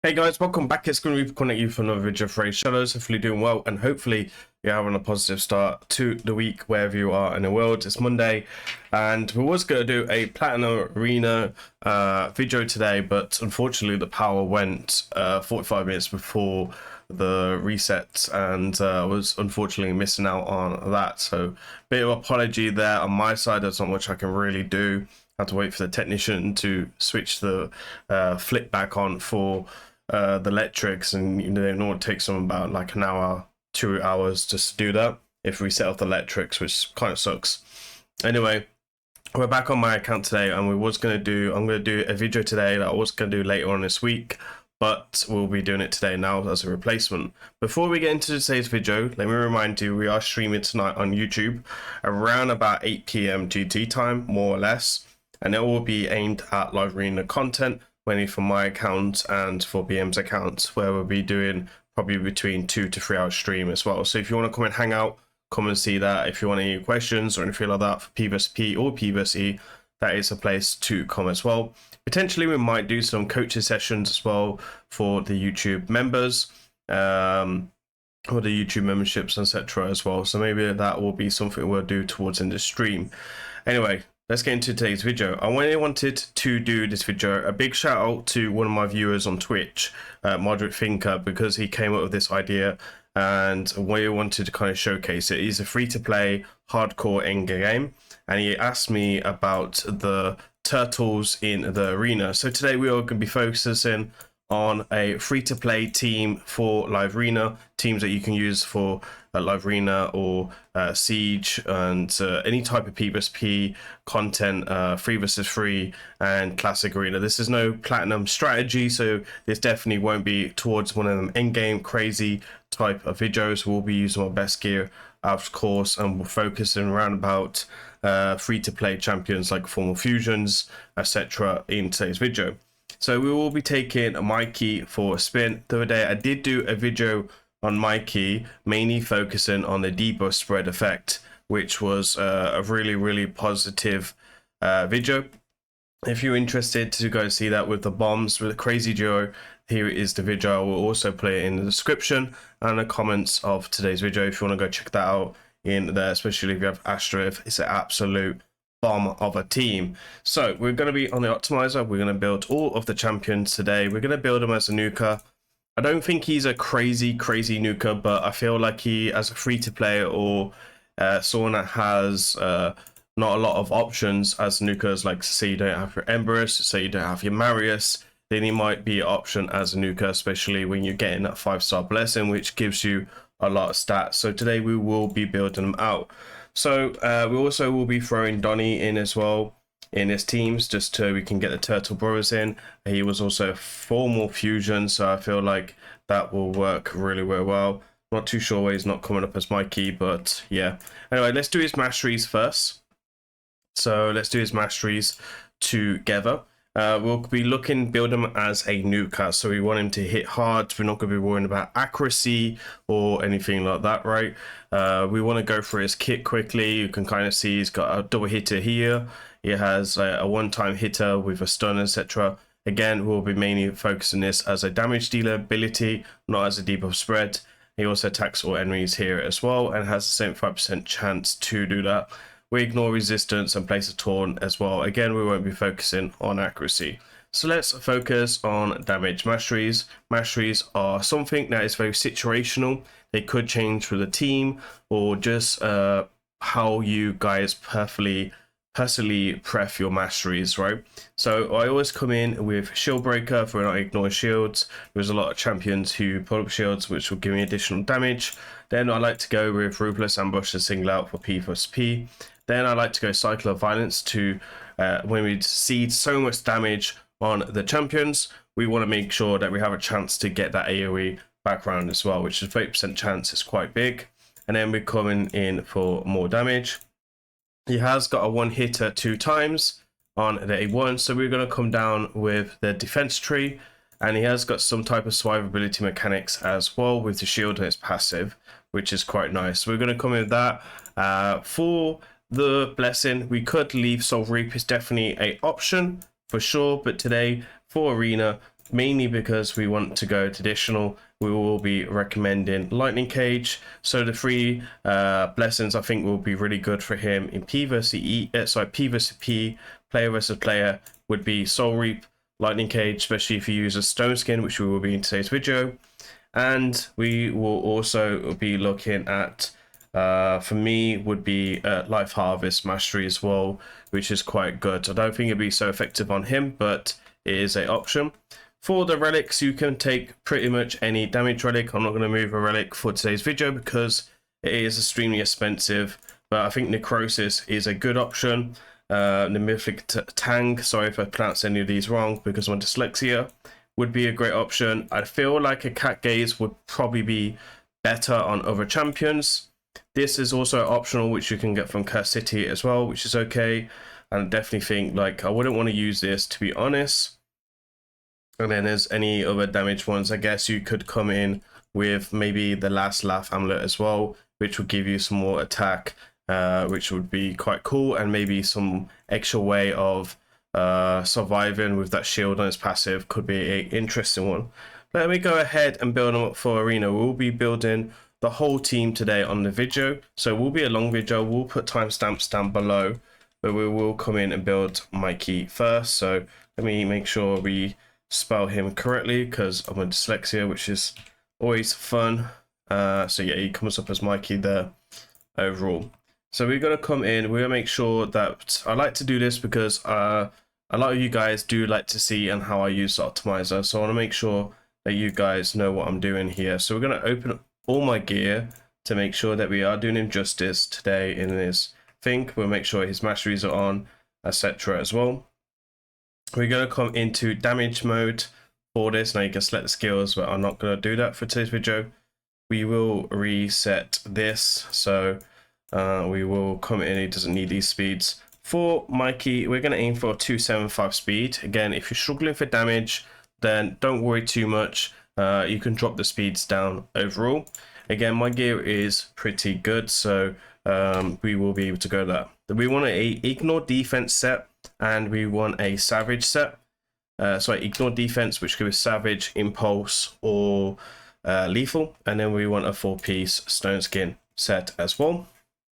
Hey guys, welcome back. It's going to be calling you for another video of Raidshadowlegends. Hopefully doing well, and hopefully you're having a positive start to the week wherever you are in the world. It's Monday, and we was going to do a Platinum Arena video today, but unfortunately the power went 45 minutes before the reset, and was unfortunately missing out on that. So bit of apology there on my side. There's not much I can really do. I had to wait for the technician to switch the flip back on for the electrics, and you know it takes them about like an hour, 2 hours just to do that if we set off the electrics, which kind of sucks. Anyway, we're back on my account today, and I'm gonna do a video today that I was gonna do later on this week, but we'll be doing it today now as a replacement. Before we get into today's video, let me remind you we are streaming tonight on YouTube around about 8 p.m. GT time, more or less, and it will be aimed at live arena content, mainly for my account and for BM's account, where we'll be doing probably between 2 to 3 hour stream as well. So if you want to come and hang out, come and see that. If you want any questions or anything like that for PvP or PvE, that is a place to come as well. Potentially we might do some coaching sessions as well for the YouTube members, or the YouTube memberships, etc. as well. So maybe that will be something we'll do towards in the stream. Anyway, let's get into today's video. I wanted to do this video. A big shout out to one of my viewers on Twitch, Moderate Thinker, because he came up with this idea and we wanted to kind of showcase it. He's a free-to-play hardcore end game, and he asked me about the turtles in the arena. So today we are going to be focusing on a free-to-play team for live arena, teams that you can use for live arena or siege and any type of PvP content, 3 versus 3 and classic arena. This is no platinum strategy, so this definitely won't be towards one of them endgame crazy type of videos. We'll be using our best gear, of course, and we're focusing around about free-to-play champions like formal fusions, etc. in today's video. So we will be taking Mikey for a spin. The other day I did do a video on Mikey, mainly focusing on the debuff spread effect, which was a really positive video. If you're interested to go see that with the bombs with the crazy duo, here is the video. I will also play it in the description and the comments of today's video if you want to go check that out in there, especially if you have Astra. It's an absolute bomb of a team. So we're going to be on the optimizer. We're going to build all of the champions today. We're going to build him as a nuker. I don't think he's a crazy nuker, but I feel like he, as a free to play or someone that has not a lot of options as nukers, like say you don't have your Emberus, say you don't have your Marius, then he might be an option as a nuker, especially when you're getting that 5-star blessing, which gives you a lot of stats. So today we will be building them out. So we also will be throwing Donnie in as well in his teams, just so we can get the Turtle Brothers in. He was also a formal fusion, so I feel like that will work really well. Not too sure why he's not coming up as Mikey, but yeah. Anyway, let's do his masteries first. So let's do his masteries together. We'll be build him as a nuker, so we want him to hit hard. We're not going to be worrying about accuracy or anything like that, right? We want to go through his kit quickly. You can kind of see he's got a double hitter here. He has a one-time hitter with a stun, etc. Again, we'll be mainly focusing this as a damage dealer ability, not as a debuff spread. He also attacks all enemies here as well and has a 75% chance to do that. We ignore resistance and place a taunt as well. Again, we won't be focusing on accuracy. So let's focus on damage masteries. Masteries are something that is very situational. They could change for the team or just how you guys personally pref your masteries, right? So I always come in with shield breaker for not ignore shields. There's a lot of champions who pull up shields, which will give me additional damage. Then I like to go with ruthless ambush to single out for P plus P. Then I like to go cycle of violence to when we see so much damage on the champions, we want to make sure that we have a chance to get that AoE background as well, which is 30% chance. Is quite big. And then we're coming in for more damage. He has got a one hitter 2 times on the A1, so we're going to come down with the defense tree, and he has got some type of survivability mechanics as well with the shield and its passive, which is quite nice. So we're going to come in with that. For the blessing, we could leave Soul Reap, is definitely a option for sure, but today for arena mainly because we want to go traditional, we will be recommending lightning cage. So the three blessings I think will be really good for him in P versus P versus P, player versus player, would be soul reap, lightning cage, especially if you use a stone skin, which we will be in today's video. And we will also be looking at for me would be life harvest mastery as well, which is quite good. I don't think it'd be so effective on him, but it is an option. For the relics, you can take pretty much any damage relic. I'm not going to move a relic for today's video because it is extremely expensive, but I think necrosis is a good option. The mythic tang, sorry if I pronounce any of these wrong because of my dyslexia, would be a great option. I feel like a cat gaze would probably be better on other champions. This is also optional, which you can get from Curse City as well, which is okay. And I definitely think like I wouldn't want to use this, to be honest. And then there's any other damage ones. I guess you could come in with maybe the last laugh amulet as well, which would give you some more attack, which would be quite cool, and maybe some extra way of surviving with that shield on his passive could be an interesting one. Let me go ahead and build them up for arena. We'll be building the whole team today on the video, so it will be a long video. We'll put timestamps down below, but we will come in and build Mikey first. So let me make sure we spell him correctly because I'm a dyslexia, which is always fun. So yeah, he comes up as Mikey there overall. So we're going to come in, we're going to make sure that I like to do this because a lot of you guys do like to see and how I use the optimizer. So I want to make sure that you guys know what I'm doing here. So we're going to open up all my gear to make sure that we are doing him justice today in this thing. We'll make sure his masteries are on, etc. as well. We're going to come into damage mode for this. Now you can select the skills, but I'm not going to do that for today's video. We will reset this. So we will come in, he doesn't need these speeds. For Mikey, we're going to aim for a 275 speed. Again, if you're struggling for damage, then don't worry too much. You can drop the speeds down overall. Again, my gear is pretty good, so we will be able to go there. We want a ignore defense set, and we want a savage set. So ignore defense, which could be savage, impulse, or lethal. And then we want a 4-piece stone skin set as well.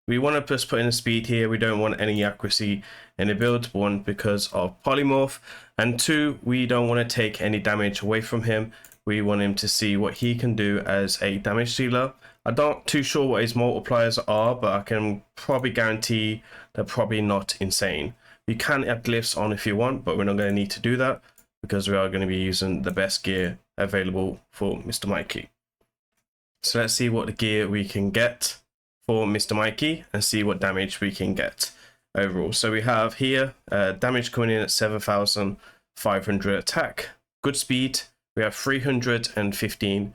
We want to just put in a speed here. We don't want any accuracy in the build. One, because of polymorph, and two, we don't want to take any damage away from him. We want him to see what he can do as a damage dealer. I'm not too sure what his multipliers are, but I can probably guarantee they're probably not insane. You can add glyphs on if you want, but we're not going to need to do that because we are going to be using the best gear available for Mr. Mikey. So let's see what the gear we can get for Mr. Mikey and see what damage we can get overall. So we have here damage coming in at 7,500 attack, good speed. We have 313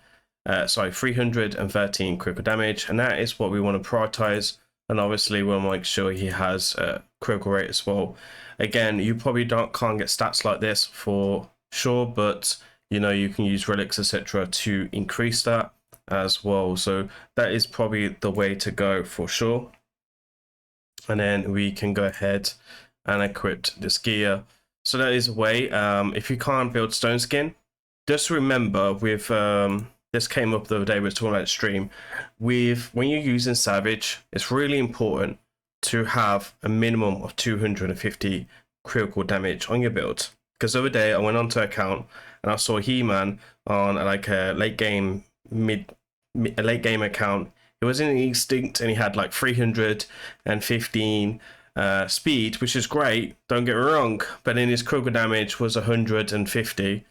critical damage, and that is what we want to prioritize. And obviously we'll make sure he has critical rate as well. Again, you probably can't get stats like this for sure, but you know, you can use relics, etc. to increase that as well. So that is probably the way to go for sure. And then we can go ahead and equip this gear. So that is a way. If you can't build stone skin, just remember with this came up the other day, we were talking about stream, when you're using savage, it's really important to have a minimum of 250 critical damage on your build. Because the other day I went onto account and I saw He-Man on like a late game account. It was in Instinct and he had like 315 speed, which is great, don't get me wrong, but then his critical damage was 150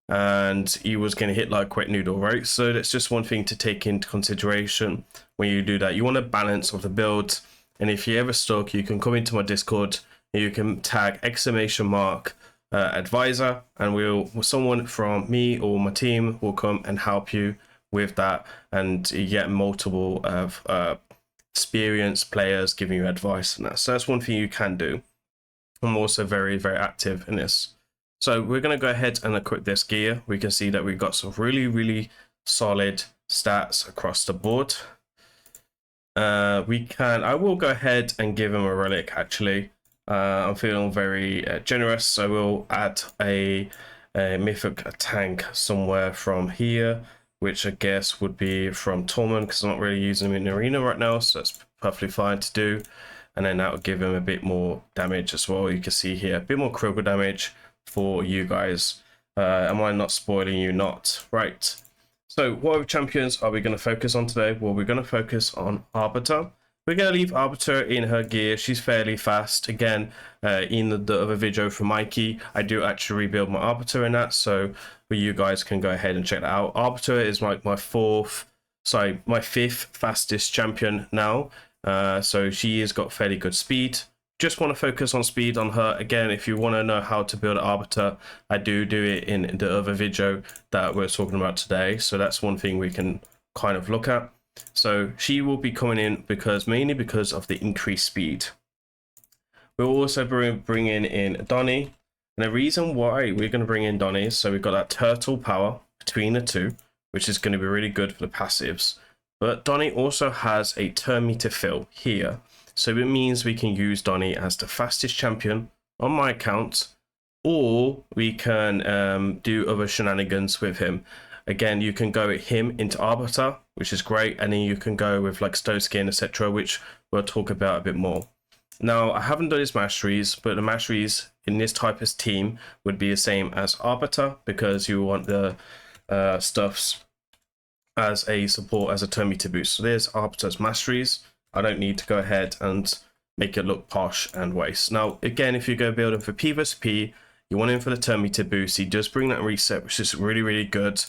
and he was going to hit like wet noodle, right? So that's just one thing to take into consideration when you do that. You want a balance of the build, and if you're ever stuck, you can come into my Discord and you can tag !advisor, and someone from me or my team will come and help you with that, and you get multiple experienced players giving you advice and that. So that's one thing you can do. I'm also very, very active in this. So we're going to go ahead and equip this gear. We can see that we've got some really, really solid stats across the board. I will go ahead and give him a relic actually. I'm feeling very generous, so we'll add a a mythic tank somewhere from here, which I guess would be from Tormund, because I'm not really using him in the arena right now, so that's perfectly fine to do. And then that would give him a bit more damage as well. You can see here a bit more critical damage for you guys. Am I not spoiling you? Not right. So what champions are we going to focus on today? Well, we're going to focus on Arbiter. We're going to leave Arbiter in her gear. She's fairly fast. Again, in the other video from Mikey, I do actually rebuild my Arbiter in that, so you guys can go ahead and check that out. Arbiter is like my fifth fastest champion now. So she has got fairly good speed. Just want to focus on speed on her. Again, if you want to know how to build an Arbiter, I do it in the other video that we're talking about today. So that's one thing we can kind of look at. So she will be coming in mainly because of the increased speed. We'll also bring in Donnie. And the reason why we're going to bring in Donnie is so we've got that turtle power between the two, which is going to be really good for the passives. But Donnie also has a turn meter fill here. So it means we can use Donnie as the fastest champion on my account, or we can do other shenanigans with him. Again, you can go with him into Arbiter, which is great, and then you can go with like Stone Skin, etc., which we'll talk about a bit more. Now, I haven't done his masteries, but the masteries in this type of team would be the same as Arbiter, because you want the stuffs as a support, as a turn meter boost. So there's Arbiter's masteries. I don't need to go ahead and make it look posh and waste. Now, again, if you go building for PvP, you want him for the turn meter boost. He does bring that reset, which is really, really good.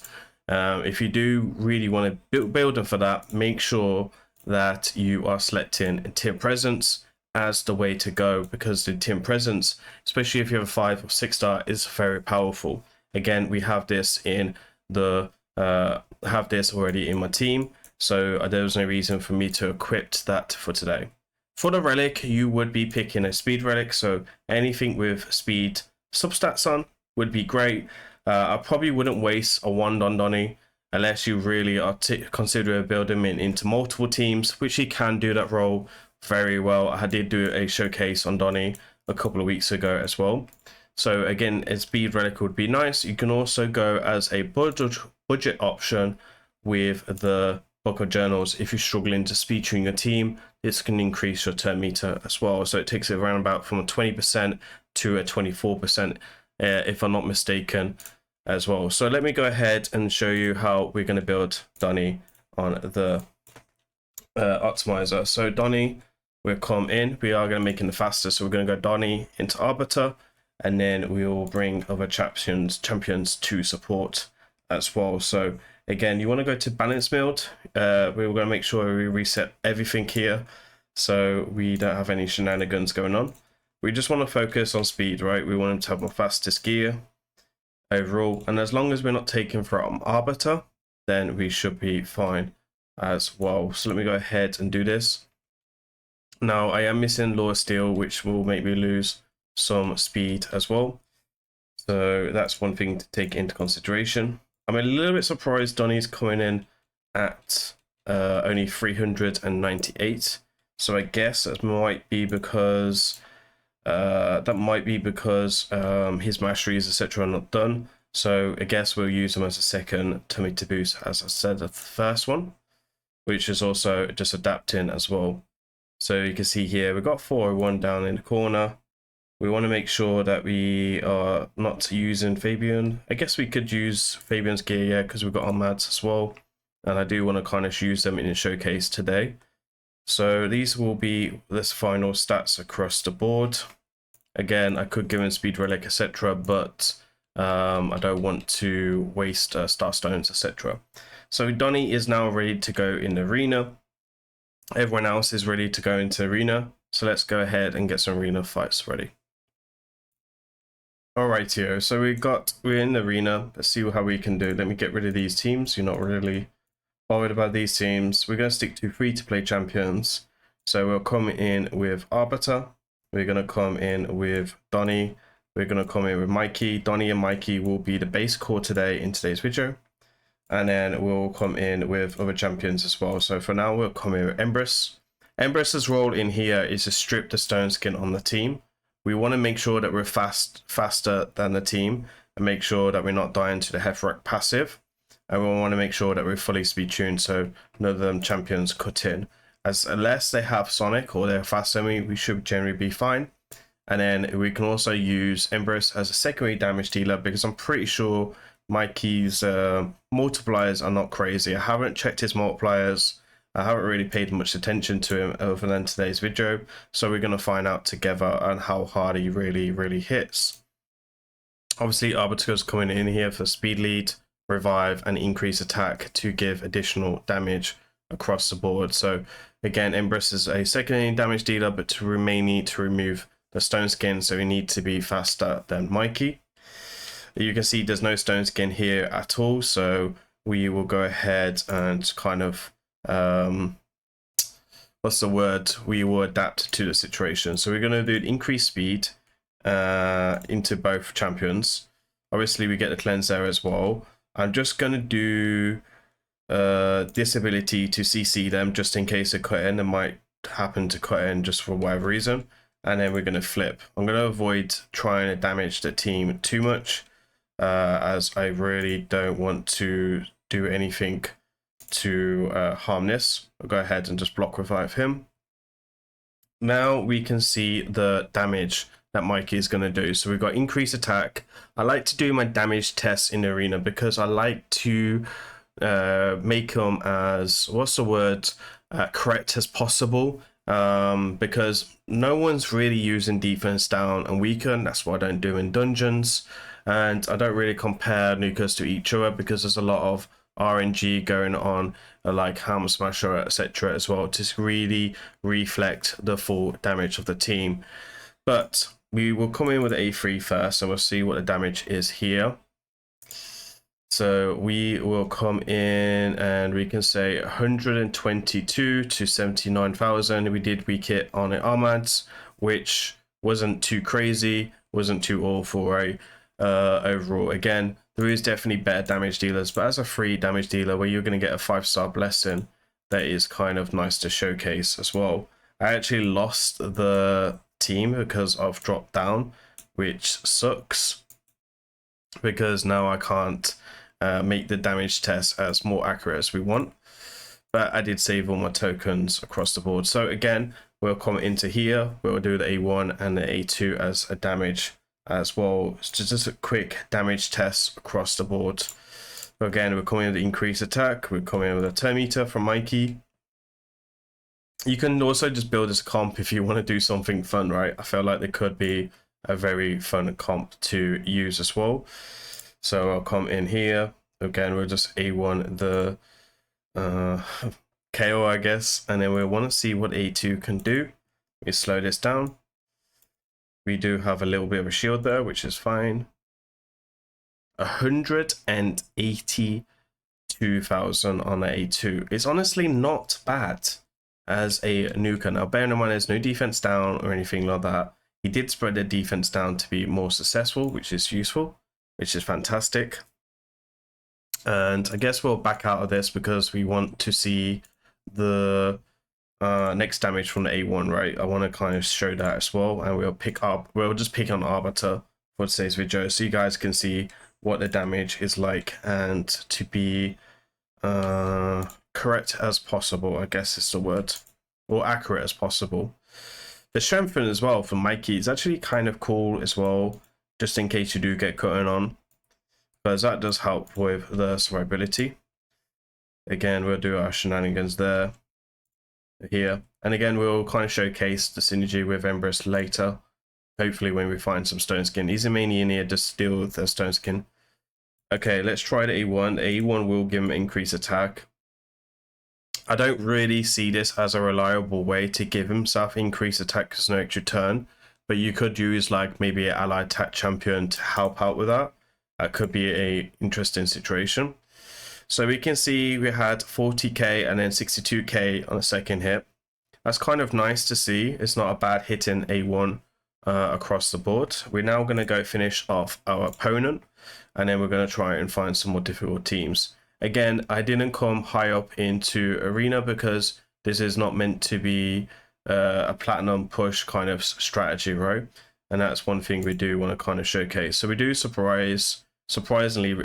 If you do really want to build him for that, make sure that you are selecting Team Presence as the way to go, because the Team Presence, especially if you have a 5 or 6 star, is very powerful. Again, we have this in the have this already in my team, so there was no reason for me to equip that for today. For the relic, you would be picking a speed relic, so anything with speed substats on would be great. I probably wouldn't waste a wand on Donnie unless you really are consider building him into multiple teams, which he can do that role very well. I did do a showcase on Donnie a couple of weeks ago as well. So again, a speed relic would be nice. You can also go as a budget option with the Book of Journals. If you're struggling to speed through your team, this can increase your turn meter as well. So it takes it around about from a 20% to a 24%, if I'm not mistaken, as well. So let me go ahead and show you how we're going to build Donnie on the optimizer. So Donnie will come in. We are going to make him the fastest. So we're going to go Donnie into Arbiter, and then we will bring other champions to support as well. So again, you want to go to balance build. We're going to make sure we reset everything here so we don't have any shenanigans going on. We just want to focus on speed, right? We want him to have the fastest gear overall, and as long as we're not taking from Arbiter, then we should be fine as well. So let me go ahead and do this. Now I am missing Law of Steel, which will make me lose some speed as well, so that's one thing to take into consideration. I'm a little bit surprised Donnie's coming in at only 398, so I guess that might be because his masteries etc are not done. So I guess we'll use him as a second turn meter boost, as I said, the first one, which is also just adapting as well. So you can see here we've got 401 down in the corner. We want to make sure that we are not using Fabian. I guess we could use Fabian's gear, yeah, because we've got our mads as well, and I do want to kind of use them in a showcase today. So these will be this final stats across the board. Again, I could give him speed relic etc, but I don't want to waste star stones etc. So Donnie is now ready to go in the arena. Everyone else is ready to go into arena, so let's go ahead and get some arena fights ready. Alrighty, so we're in the arena. Let's see how we can do. Let me get rid of these teams. You're not really bothered about these teams. We're going to stick to free-to-play champions. So we'll come in with Arbiter. We're going to come in with Donnie. We're going to come in with Mikey. Donnie and Mikey will be the base core today in today's video. And then we'll come in with other champions as well. So for now, we'll come in with Empress. Empress's role in here is to strip the stone skin on the team. We want to make sure that we're faster than the team, and make sure that we're not dying to the Heffrock passive. And we want to make sure that we're fully speed tuned so none of them champions cut in. As unless they have Sonic or they're fast semi, we should generally be fine. And then we can also use Empress as a secondary damage dealer, because I'm pretty sure Mikey's multipliers are not crazy. I haven't checked his multipliers. I haven't really paid much attention to him other than today's video. So we're going to find out together on how hard he really hits. Obviously, Arbiter's coming in here for speed lead, revive, and increase attack to give additional damage across the board. So again, Empress is a secondary damage dealer, but to need to remove the stone skin, so we need to be faster than Mikey. You can see there's no stone skin here at all, so we will go ahead and kind of what's the word, we will adapt to the situation. So we're going to do increased speed into both champions. Obviously we get the cleanse there as well. I'm just going to do this ability to CC them just in case they cut in. They might happen to cut in just for whatever reason. And then we're going to flip. I'm going to avoid trying to damage the team too much, as I really don't want to do anything to harm this. I'll go ahead and just block revive him. Now we can see the damage that Mikey is going to do. So we've got increased attack. I like to do my damage tests in the arena because I like to make them as, what's the word, correct as possible. Because no one's really using defense down and weaken. That's what I don't do in dungeons, and I don't really compare nukers to each other because there's a lot of RNG going on, like Hammer Smasher, etc. as well, to really reflect the full damage of the team. But we will come in with A3 first, and we'll see what the damage is here. So we will come in and we can say 122 to 79,000. We did weak hit on the Armads, which wasn't too crazy, wasn't too awful, right? Overall, again, there is definitely better damage dealers, but as a free damage dealer where you're going to get a 5-star blessing, that is kind of nice to showcase as well. I actually lost the team because I've dropped down, which sucks, because now I can't make the damage test as more accurate as we want. But I did save all my tokens across the board. So again, we'll come into here, we'll do the A1 and the A2 as a damage as well. It's just a quick damage test across the board. So again, we're coming with the increased attack, we're coming in with a turn meter from Mikey. You can also just build this comp if you want to do something fun, right? I feel like there could be a very fun comp to use as well. So I'll come in here. Again, we'll just A1 the KO, I guess. And then we want to see what A2 can do. We slow this down. We do have a little bit of a shield there, which is fine. 182,000 on the A2. It's honestly not bad as a nuker. Now, bear in mind, there's no defense down or anything like that. He did spread the defense down to be more successful, which is useful, which is fantastic. And I guess we'll back out of this because we want to see the next damage from the A1, right? I want to kind of show that as well, and we'll just pick on Arbiter for today's video so you guys can see what the damage is like, and to be correct as possible, I guess is the word, or accurate as possible. The strengthen as well from Mikey is actually kind of cool as well, just in case you do get cutting on, because that does help with the survivability. Again, we'll do our shenanigans there, here, and again we'll kind of showcase the synergy with Empress later, hopefully when we find some stone skin. He's mainly in here to steal the stone skin. Okay, let's try the A1. The A1 will give him increased attack. I don't really see this as a reliable way to give himself increased attack because no extra turn, but you could use like maybe an allied attack champion to help out with that. That could be a interesting situation. So we can see we had 40k and then 62k on the second hit. That's kind of nice to see. It's not a bad hit in A1 across the board. We're now going to go finish off our opponent, and then we're going to try and find some more difficult teams. Again, I didn't come high up into arena because this is not meant to be a platinum push kind of strategy, right? And that's one thing we do want to kind of showcase. So we do surprise surprisingly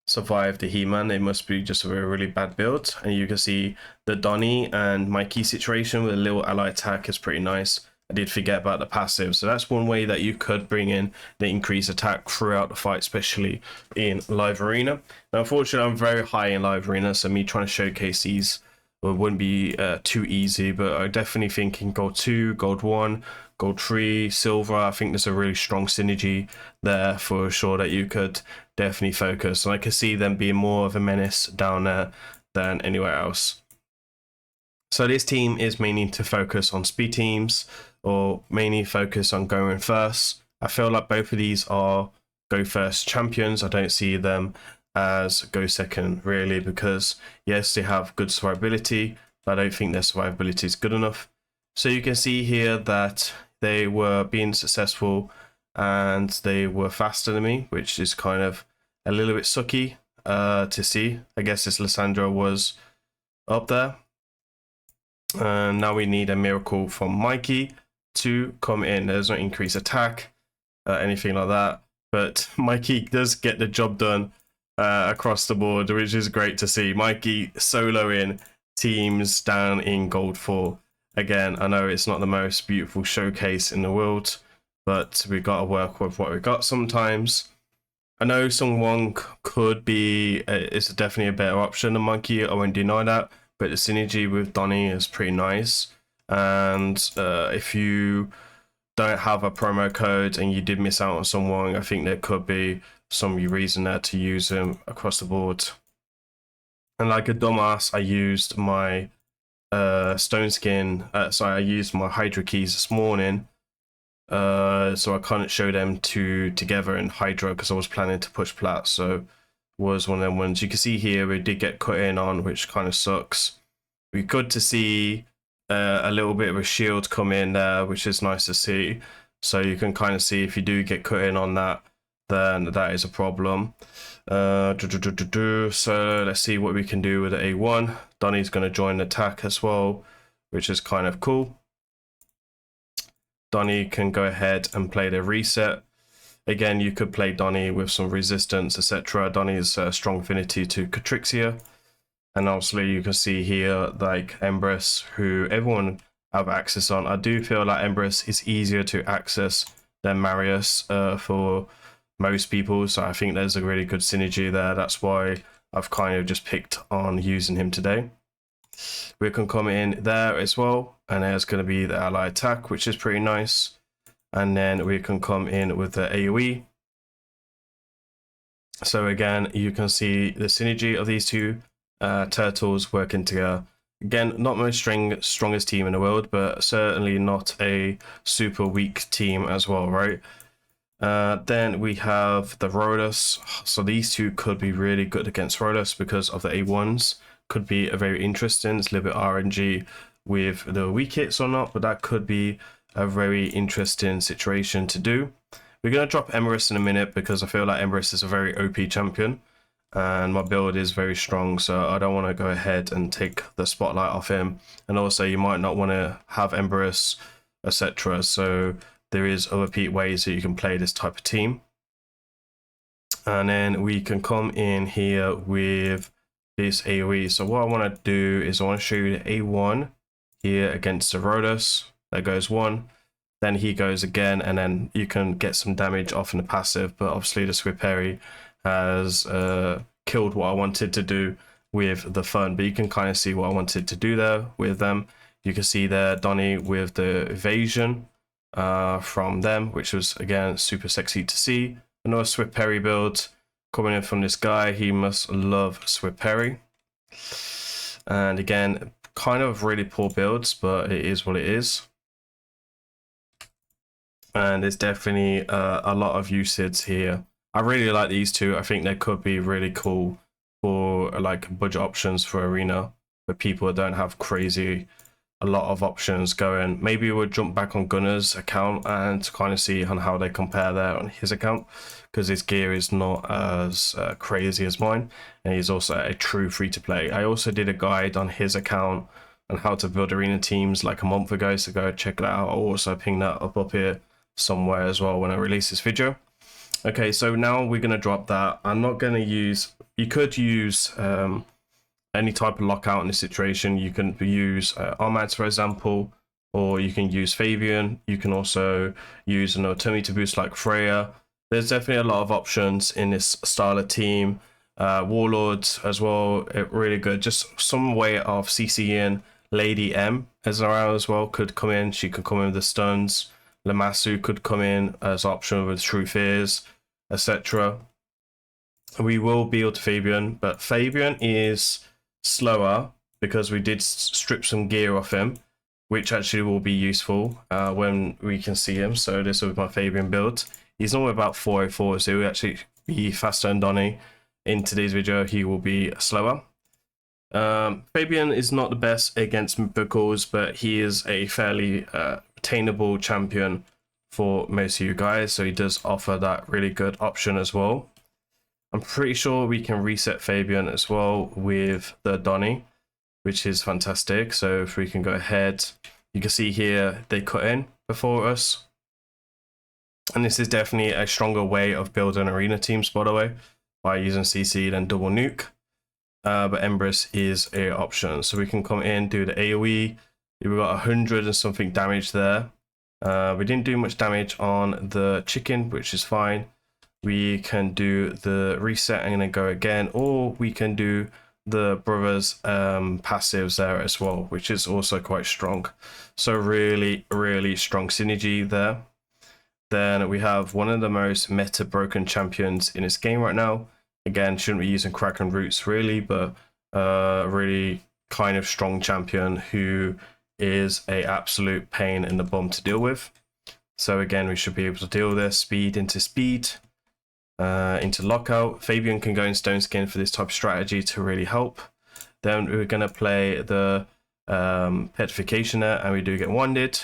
survived the He-Man. It must be just a really bad build. And you can see the Donnie and Mikey situation with a little ally attack is pretty nice. I did forget about the passive, so that's one way that you could bring in the increased attack throughout the fight, especially in live arena. Now, unfortunately, I'm very high in live arena, so me trying to showcase these wouldn't be too easy, but I definitely think in gold 2, gold 1, gold 3, silver, I think there's a really strong synergy there for sure that you could definitely focus. And I can see them being more of a menace down there than anywhere else. So this team is mainly to focus on speed teams, or mainly focus on going first. I feel like both of these are go first champions. I don't see them as go second really, because yes, they have good survivability, but I don't think their survivability is good enough. So you can see here that they were being successful and they were faster than me, which is kind of a little bit sucky to see. I guess this Lissandra was up there. And now we need a miracle from Mikey to come in. There's no increased attack, anything like that. But Mikey does get the job done across the board, which is great to see. Mikey soloing teams down in gold 4. Again, I know it's not the most beautiful showcase in the world, but we got to work with what we got sometimes. I know someone could be, it's definitely a better option than Mikey, I won't deny that, but the synergy with Donnie is pretty nice. And if you don't have a promo code and you did miss out on someone, I think there could be some reason there to use him across the board. And like a dumbass, I used my stone skin, I used my Hydra keys this morning, so I couldn't show them together in Hydra because I was planning to push plat. So was one of them ones. You can see here we did get cut in on, which kind of sucks. We good to see a little bit of a shield come in there, which is nice to see. So you can kind of see if you do get cut in on that, then that is a problem. So let's see what we can do with the A1. Donnie's going to join the attack as well, which is kind of cool. Donnie can go ahead and play the reset. Again, you could play Donnie with some resistance, etc. Donnie's strong affinity to Catrixia. And obviously you can see here like Empress, who everyone have access on. I do feel like Empress is easier to access than Marius for most people. So I think there's a really good synergy there. That's why I've kind of just picked on using him today. We can come in there as well. And there's going to be the ally attack, which is pretty nice. And then we can come in with the AoE. So again, you can see the synergy of these two turtles working together. Again, not my strongest team in the world, but certainly not a super weak team as well, right? Then we have the Rhodas. So these two could be really good against Rhodas because of the A1s. Could be a very interesting. It's a little bit RNG with the weak hits or not, but that could be a very interesting situation to do. We're going to drop Emrys in a minute because I feel like Emrys is a very OP champion and my build is very strong, so I don't want to go ahead and take the spotlight off him. And also you might not want to have Emrys, etc. So there is other ways that you can play this type of team. And then we can come in here with this AoE. So what I want to do is I want to show you the A1 here against the Rhodas. There goes one, then he goes again, and then you can get some damage off in the passive. But obviously the Swiperry has killed what I wanted to do with the fun. But you can kind of see what I wanted to do there with them. You can see there Donnie with the evasion from them, which was again super sexy to see. Another Swiperry build coming in from this guy. He must love Swiperry. And again, kind of really poor builds, but it is what it is. And there's definitely a lot of usage here. I really like these two. I think they could be really cool for like budget options for arena, for people that don't have a lot of options going. Maybe we'll jump back on Gunner's account and kind of see on how they compare there on his account, because his gear is not as crazy as mine, and he's also a true free-to-play. I also did a guide on his account on how to build arena teams like a month ago, so go check that out. I'll also ping that up here somewhere as well when I release this video. Okay, so now we're going to drop that. I'm not going to use, you could use any type of lockout in this situation. You can use Armads, for example, or you can use Fabian. You can also use an automated boost like Freya. There's definitely a lot of options in this style of team. Warlords as well, really good. Just some way of CCing Lady M as around as well could come in. She could come in with the stuns. Lamasu could come in as option with True Fears, etc. We will build Fabian, but Fabian is slower because we did strip some gear off him, which actually will be useful when we can see him. So this will be my Fabian build. He's normally about 404, so he will actually be faster than Donny. In today's video, he will be slower. Fabian is not the best against mythicals, but he is a fairly attainable champion for most of you guys, so he does offer that really good option as well. I'm pretty sure we can reset Fabian as well with the Donny, which is fantastic. So if we can go ahead, you can see here they cut in before us, and this is definitely a stronger way of building arena teams, by the way, by using CC and double nuke. But Empress is a option, so we can come in, do the AoE. We've got 100 and something damage there. We didn't do much damage on the chicken, which is fine. We can do the reset and then go again, or we can do the brothers passives there as well, which is also quite strong. So really strong synergy there. Then we have one of the most meta broken champions in this game right now. Again, shouldn't be using Kraken roots really, but really kind of strong champion who is a absolute pain in the bum to deal with. So again, we should be able to deal with this. Speed into lockout. Fabian can go in stone skin for this type of strategy to really help. Then we're going to play the petrification there, and we do get wanded.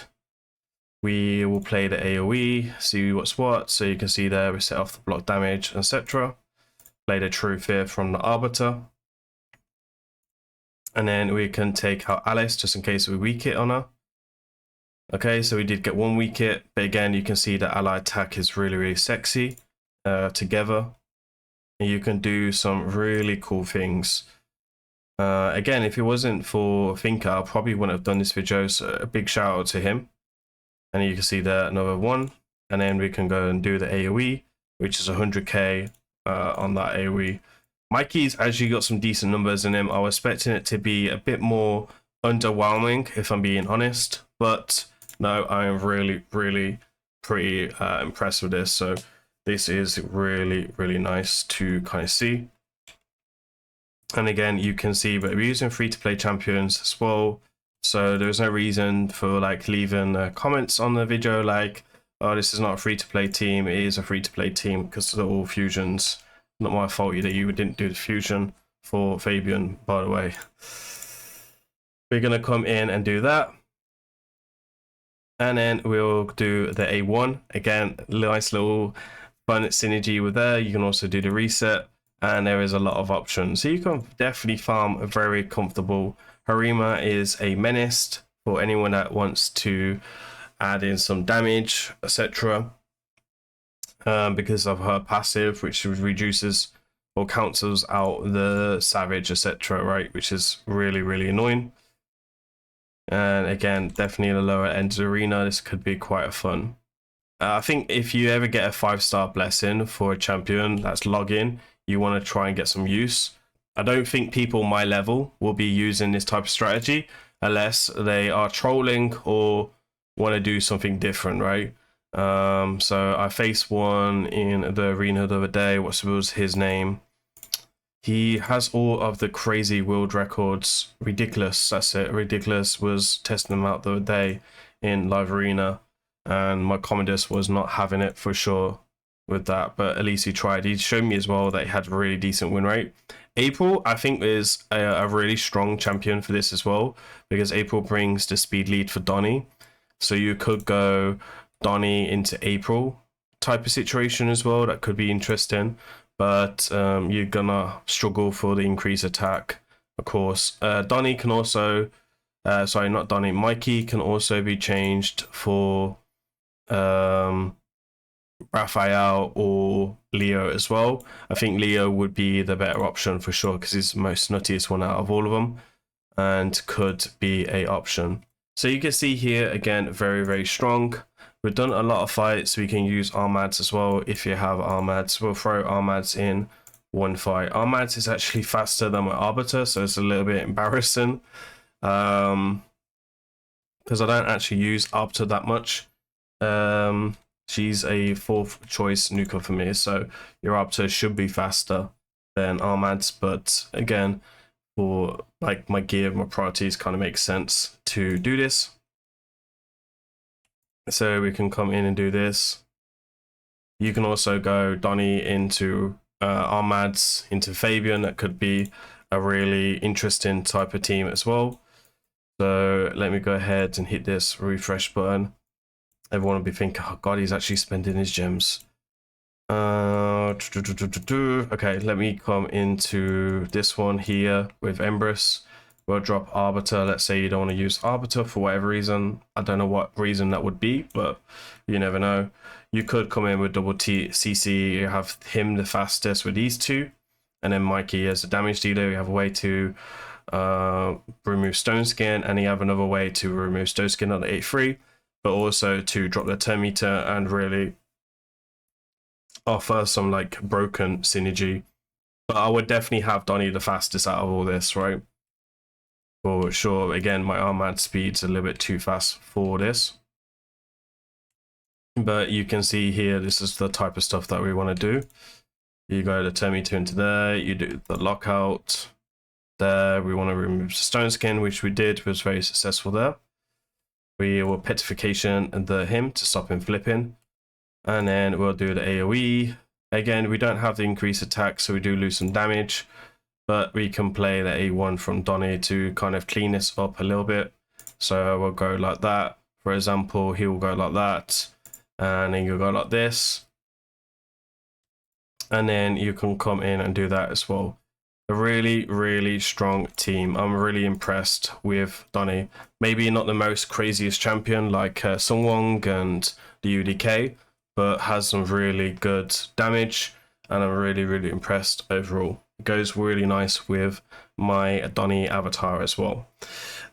We will play the AoE, see what's what. So you can see there we set off the block damage, etc. Play the True Fear from the Arbiter. And then we can take out Alice just in case we weak it on her. Okay, so we did get one weak hit, but again, you can see the ally attack is really sexy together. And you can do some really cool things. Again, if it wasn't for Finka, I probably wouldn't have done this video, so a big shout out to him. And you can see there another one. And then we can go and do the AoE, which is 100k on that AoE. Mikey's actually got some decent numbers in him. I was expecting it to be a bit more underwhelming, if I'm being honest. But no, I am really pretty impressed with this. So this is really nice to kind of see. And again, you can see, but we're using free-to-play champions as well. So there's no reason for like leaving comments on the video like, oh, this is not a free-to-play team. It is a free-to-play team because they're all fusions. Not my fault that you didn't do the fusion for Fabian, by the way. We're going to come in and do that. And then we'll do the A1. Again, nice little fun synergy with there. You can also do the reset. And there is a lot of options. So you can definitely farm very comfortable. Harima is a menace for anyone that wants to add in some damage, etc. Because of her passive, which reduces or cancels out the savage, etc. Right, which is really annoying. And again, definitely in the lower end of the arena, this could be quite a fun. I think if you ever get a 5-star blessing for a champion that's login, you want to try and get some use. I don't think people my level will be using this type of strategy unless they are trolling or want to do something different, right? So I faced one in the arena the other day. What was his name? He has all of the crazy world records. Ridiculous, that's it. Ridiculous was testing them out the other day in live arena, and my Commodus was not having it for sure with that, but at least he tried. He showed me as well that he had a really decent win rate. April, I think, is a really strong champion for this as well, because April brings the speed lead for Donny. So you could go Donny into April type of situation as well. That could be interesting, but you're gonna struggle for the increased attack, of course. Donny can also, sorry, not Donny, Mikey can also be changed for Raphael or Leo as well. I think Leo would be the better option for sure because he's the most nuttiest one out of all of them and could be a option. So you can see here again, very, very strong. We've done a lot of fights. We can use Armads as well if you have Armads. We'll throw Armads in one fight. Armads is actually faster than my Arbiter, so it's a little bit embarrassing. Because I don't actually use Arbiter that much. She's a 4th choice nuker for me, so your Arbiter should be faster than Armads, but again, for like my gear, my priorities kind of make sense to do this. So we can come in and do this. You can also go Donny into Armads, into Fabian. That could be a really interesting type of team as well. So let me go ahead and hit this refresh button. Everyone will be thinking, oh god, he's actually spending his gems. Okay, let me come into this one here with Empress. We'll drop Arbiter. Let's say you don't want to use Arbiter for whatever reason. I don't know what reason that would be, but you never know. You could come in with double T CC. You have him the fastest with these two, and then Mikey as a damage dealer. You have a way to remove Stone Skin, and you have another way to remove Stone Skin on the 8-3, but also to drop the turn meter and really offer some like broken synergy. But I would definitely have Donny the fastest out of all this, right? For sure. Again, my Armad speed's a little bit too fast for this. But you can see here, this is the type of stuff that we want to do. You go the turn meter into there, you do the lockout. There, we want to remove the Stone Skin, which we did, was very successful there. We will petrification him to stop him flipping. And then we'll do the AoE. Again, we don't have the increased attack, so we do lose some damage. But we can play the A1 from Donny to kind of clean this up a little bit. So we'll go like that. For example, he will go like that. And then you'll go like this. And then you can come in and do that as well. A really, really strong team. I'm really impressed with Donny. Maybe not the most craziest champion like Sungwon and the UDK, but has some really good damage, and I'm really, really impressed overall. It goes really nice with my Donny avatar as well.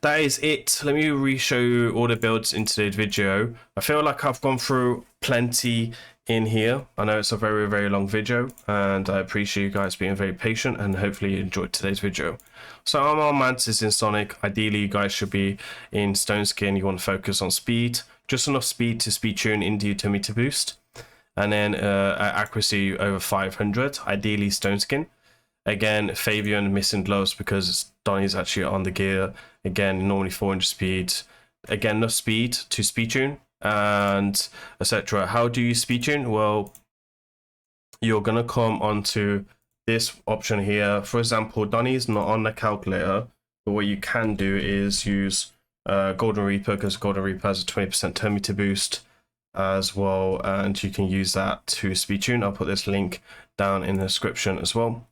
That is it. Let me re-show you all the builds in today's video. I feel like I've gone through plenty in here. I know it's a very, very long video, and I appreciate you guys being very patient, and hopefully you enjoyed today's video. So I'm on Mantis in Sonic. Ideally, you guys should be in Stone Skin. You want to focus on speed, just enough speed to speed tune into your tummy to boost, and then accuracy over 500. Ideally, Stone Skin. Again, Fabian missing gloves because Donny's actually on the gear. Again, normally 400 speed. Again, enough speed to speed tune and etc. How do you speed tune? Well, you're gonna come onto this option here. For example, Donny's not on the calculator, but what you can do is use Golden Reaper, because Golden Reaper has a 20% turn meter boost as well, and you can use that to speed tune. I'll put this link down in the description as well.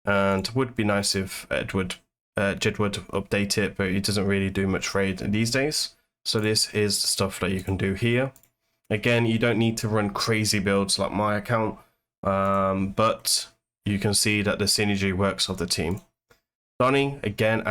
And would be nice if Jed would update it, but he doesn't really do much raid these days. So this is the stuff that you can do here. Again, you don't need to run crazy builds like my account, but you can see that the synergy works of the team. Donny, again,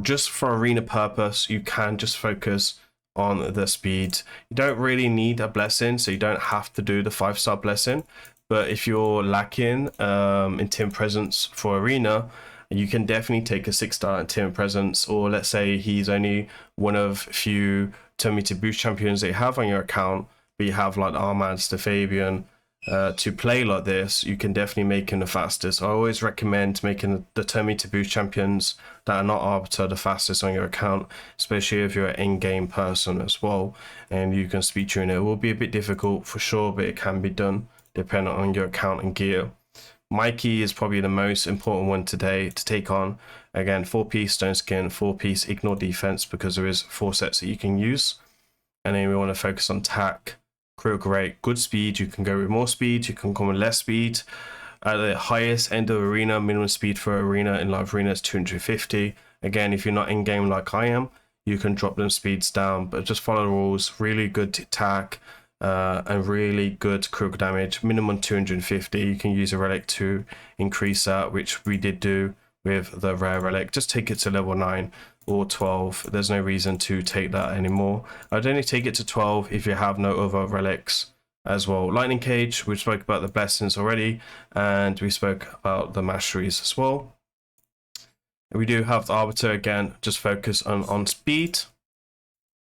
just for arena purpose, you can just focus on the speed. You don't really need a blessing, so you don't have to do the 5-star blessing. But if you're lacking in team presence for arena, you can definitely take a 6-star in team presence. Or let's say he's only one of few turn meter boost champions that you have on your account, but you have like Armads, the Fabian to play like this. You can definitely make him the fastest. I always recommend making the turn meter boost champions that are not Arbiter the fastest on your account, especially if you're an in-game person as well, and you can speed tune it. It will be a bit difficult for sure, but it can be done depending on your account and gear. Mikey is probably the most important one today to take on. Again, 4-piece Stone Skin, 4-piece Ignore Defense, because there is 4 sets that you can use. And then we want to focus on attack, critical rate, good speed. You can go with more speed, you can come with less speed. At the highest end of arena, minimum speed for arena in live arena is 250. Again, if you're not in game like I am, you can drop them speeds down, but just follow the rules. Really good attack, and really good critical damage, minimum 250. You can use a relic to increase that, which we did do with the rare relic. Just take it to level 9 or 12. There's no reason to take that anymore. I'd only take it to 12 if you have no other relics as well. Lightning Cage, we spoke about the blessings already, and we spoke about the masteries as well. We do have the Arbiter again, just focus on speed.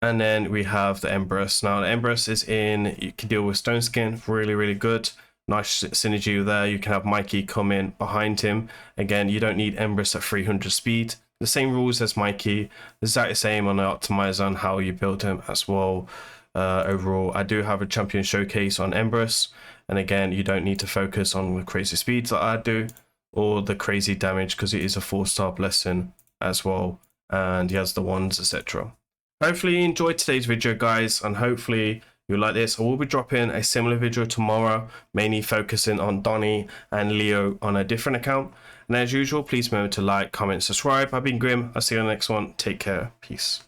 And then we have the Empress. Now the Empress is in, you can deal with Stone Skin, really good. Nice synergy there. You can have Mikey come in behind him. Again, you don't need Empress at 300 speed. The same rules as Mikey. Exactly the same on the optimizer on how you build him as well. Overall, I do have a champion showcase on Empress. And again, you don't need to focus on the crazy speeds that I do or the crazy damage because it is a 4-star blessing as well. And he has the wands, etc. Hopefully you enjoyed today's video, guys, and hopefully you like this. I will be dropping a similar video tomorrow, mainly focusing on Donnie and Leo on a different account. And as usual, please remember to like, comment, subscribe. I've been Grim. I'll see you on the next one. Take care. Peace.